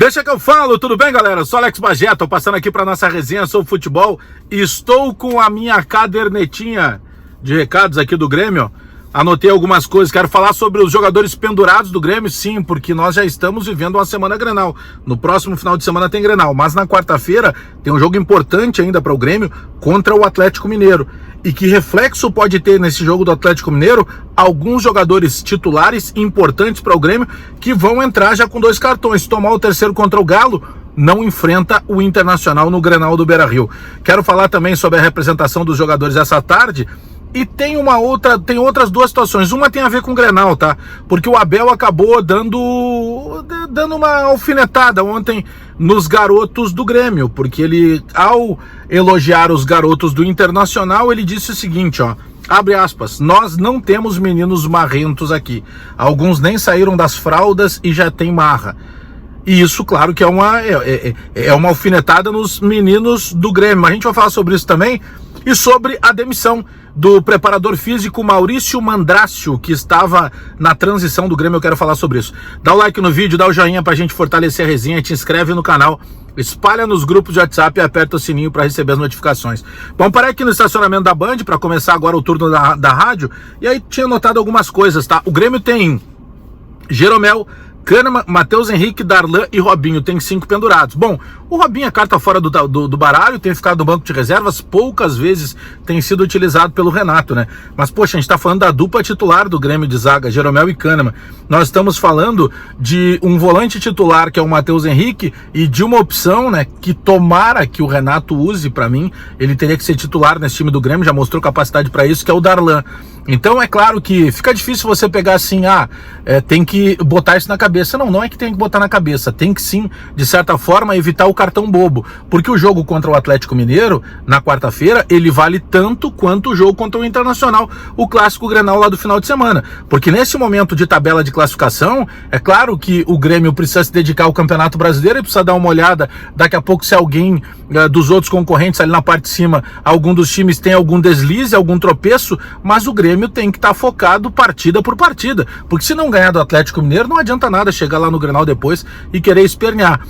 Deixa que eu falo, tudo bem, galera? Eu sou Alex Bagé, tô passando aqui para nossa resenha sobre futebol. Estou com a minha cadernetinha de recados aqui do Grêmio. Anotei algumas coisas, quero falar sobre os jogadores pendurados do Grêmio, sim, porque nós já estamos vivendo uma semana Grenal. No próximo final de semana tem Grenal, mas na quarta-feira tem um jogo importante ainda para o Grêmio contra o Atlético Mineiro. E que reflexo pode ter nesse jogo do Atlético Mineiro alguns jogadores titulares importantes para o Grêmio que vão entrar já com 2 cartões. Se tomar o terceiro contra o Galo, não enfrenta o Internacional no Grenal do Beira-Rio. Quero falar também sobre a representação dos jogadores essa tarde. E tem outras 2 situações. Uma tem a ver com o Grenal, tá? Porque o Abel acabou dando uma alfinetada ontem nos garotos do Grêmio, porque ele, ao elogiar os garotos do Internacional, ele disse o seguinte, ó, abre aspas, nós não temos meninos marrentos aqui. Alguns nem saíram das fraldas e já tem marra. E isso, claro, que é uma alfinetada nos meninos do Grêmio. A gente vai falar sobre isso também e sobre a demissão do preparador físico Maurício Mandrácio, que estava na transição do Grêmio. Eu quero falar sobre isso. Dá o like no vídeo, dá o joinha pra gente fortalecer a resenha, te inscreve no canal, espalha nos grupos de WhatsApp e aperta o sininho para receber as notificações. Vamos parar aqui no estacionamento da Band para começar agora o turno da rádio. E aí tinha notado algumas coisas, tá? O Grêmio tem Jeromel, Kahneman, Matheus Henrique, Darlan e Robinho, tem 5 pendurados. Bom, o Robinho é carta fora do baralho, tem ficado no banco de reservas, poucas vezes tem sido utilizado pelo Renato, né? Mas, poxa, a gente tá falando da dupla titular do Grêmio de zaga, Jeromel e Kahneman. Nós estamos falando de um volante titular, que é o Matheus Henrique, e de uma opção, né, que tomara que o Renato use, pra mim, ele teria que ser titular nesse time do Grêmio, já mostrou capacidade pra isso, que é o Darlan. Então é claro que fica difícil você pegar assim, tem que botar isso na cabeça. Não é que tem que botar na cabeça, tem que sim, de certa forma, evitar o cartão bobo. Porque o jogo contra o Atlético Mineiro, na quarta-feira, ele vale tanto quanto o jogo contra o Internacional, o clássico Grenal lá do final de semana. Porque nesse momento de tabela de classificação, é claro que o Grêmio precisa se dedicar ao Campeonato Brasileiro e precisa dar uma olhada, daqui a pouco, se alguém dos outros concorrentes ali na parte de cima, algum dos times tem algum deslize, algum tropeço, mas o Grêmio tem que estar focado partida por partida, porque se não ganhar do Atlético Mineiro, não adianta nada chegar lá no Grenal depois e querer espernear.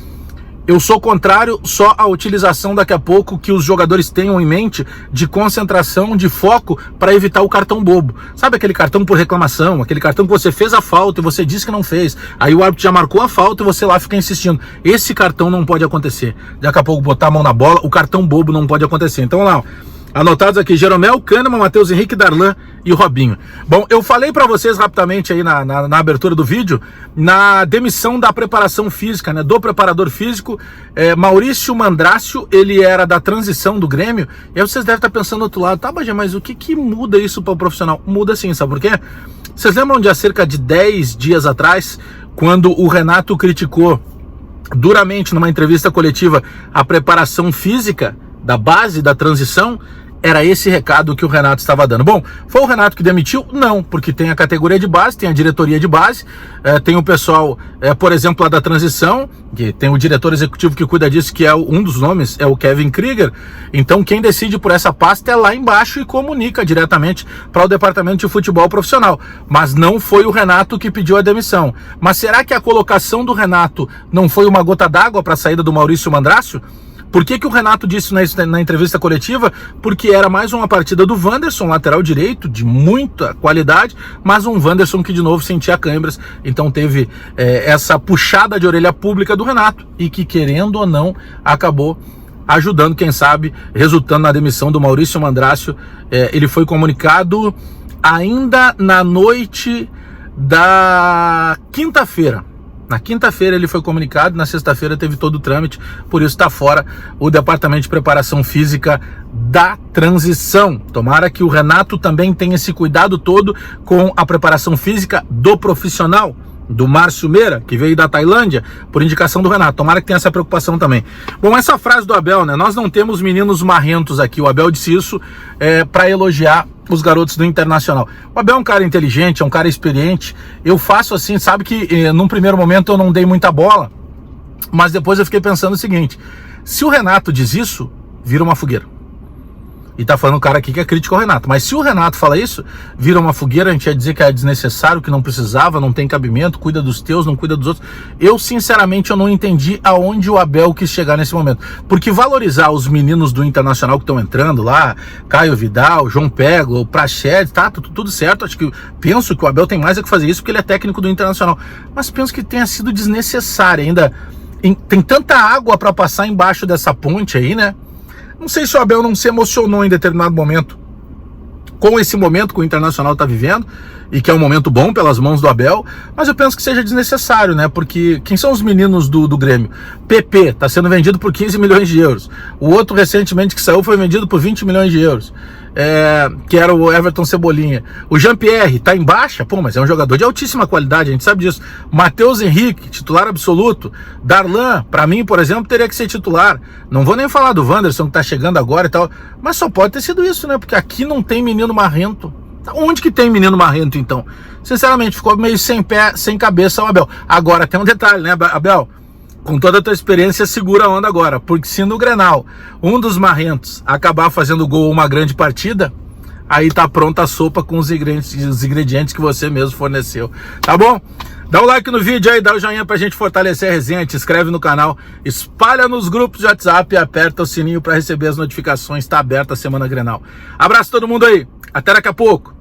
Eu sou contrário só à utilização daqui a pouco que os jogadores tenham em mente de concentração, de foco, para evitar o cartão bobo. Sabe aquele cartão por reclamação, aquele cartão que você fez a falta e você disse que não fez, aí o árbitro já marcou a falta e você lá fica insistindo. Esse cartão não pode acontecer. Daqui a pouco botar a mão na bola, o cartão bobo não pode acontecer. Então lá, ó, anotados aqui, Jeromel, Kahneman, Matheus Henrique, Darlan e Robinho. Bom, eu falei para vocês rapidamente aí na abertura do vídeo, na demissão da preparação física, né, do preparador físico, Maurício Mandrácio, ele era da transição do Grêmio, e aí vocês devem estar pensando do outro lado, tá, Bagé, mas o que muda isso para o profissional? Muda sim, sabe por quê? Vocês lembram de há cerca de 10 dias atrás, quando o Renato criticou duramente numa entrevista coletiva a preparação física da base da transição? Era esse recado que o Renato estava dando. Bom, foi o Renato que demitiu? Não, porque tem a categoria de base, tem a diretoria de base, tem o pessoal, por exemplo, lá da transição, que tem o diretor executivo que cuida disso, que é um dos nomes, é o Kevin Krieger. Então quem decide por essa pasta é lá embaixo e comunica diretamente para o departamento de futebol profissional. Mas não foi o Renato que pediu a demissão. Mas será que a colocação do Renato não foi uma gota d'água para a saída do Maurício Mandrácio? Por que o Renato disse na entrevista coletiva? Porque era mais uma partida do Wanderson, lateral direito, de muita qualidade, mas um Wanderson que de novo sentia câimbras, então teve essa puxada de orelha pública do Renato, e que, querendo ou não, acabou ajudando, quem sabe, resultando na demissão do Maurício Mandrácio. Ele foi comunicado ainda na noite da quinta-feira. Na quinta-feira ele foi comunicado, na sexta-feira teve todo o trâmite, por isso está fora o departamento de preparação física da transição. Tomara que o Renato também tenha esse cuidado todo com a preparação física do profissional, do Márcio Meira, que veio da Tailândia, por indicação do Renato. Tomara que tenha essa preocupação também. Bom, essa frase do Abel, né? Nós não temos meninos marrentos aqui. O Abel disse isso para elogiar os garotos do Internacional. O Abel é um cara inteligente, é um cara experiente. Eu faço assim, sabe que num primeiro momento eu não dei muita bola, mas depois eu fiquei pensando o seguinte: se o Renato diz isso, vira uma fogueira. E tá falando um cara aqui que é crítico ao Renato. Mas se o Renato fala isso, vira uma fogueira, a gente ia dizer que é desnecessário, que não precisava, não tem cabimento, cuida dos teus, não cuida dos outros. Eu, sinceramente, eu não entendi aonde o Abel quis chegar nesse momento. Porque valorizar os meninos do Internacional que estão entrando lá, Caio Vidal, João Pego, o Praxedes, tá tudo certo. Penso que o Abel tem mais a que fazer isso porque ele é técnico do Internacional. Mas penso que tenha sido desnecessário ainda. Tem tanta água para passar embaixo dessa ponte aí, né? Não sei se o Abel não se emocionou em determinado momento com esse momento que o Internacional está vivendo, e que é um momento bom pelas mãos do Abel, mas eu penso que seja desnecessário, né? Porque quem são os meninos do Grêmio? PP está sendo vendido por 15 milhões de euros. O outro recentemente que saiu foi vendido por 20 milhões de euros. Que era o Everton Cebolinha. O Jean-Pierre tá em baixa, mas é um jogador de altíssima qualidade, a gente sabe disso. Matheus Henrique, titular absoluto. Darlan, para mim, por exemplo, teria que ser titular. Não vou nem falar do Wanderson que tá chegando agora e tal, mas só pode ter sido isso, né? Porque aqui não tem menino marrento. Onde que tem menino marrento, então? Sinceramente, ficou meio sem pé, sem cabeça o Abel. Agora, tem um detalhe, né, Abel? Com toda a tua experiência, segura a onda agora, porque se no Grenal um dos marrentos acabar fazendo gol uma grande partida, aí tá pronta a sopa com os ingredientes que você mesmo forneceu, tá bom? Dá um like no vídeo aí, dá o joinha pra gente fortalecer a resenha, te inscreve no canal, espalha nos grupos de WhatsApp e aperta o sininho para receber as notificações, tá aberta a Semana Grenal. Abraço todo mundo aí, até daqui a pouco!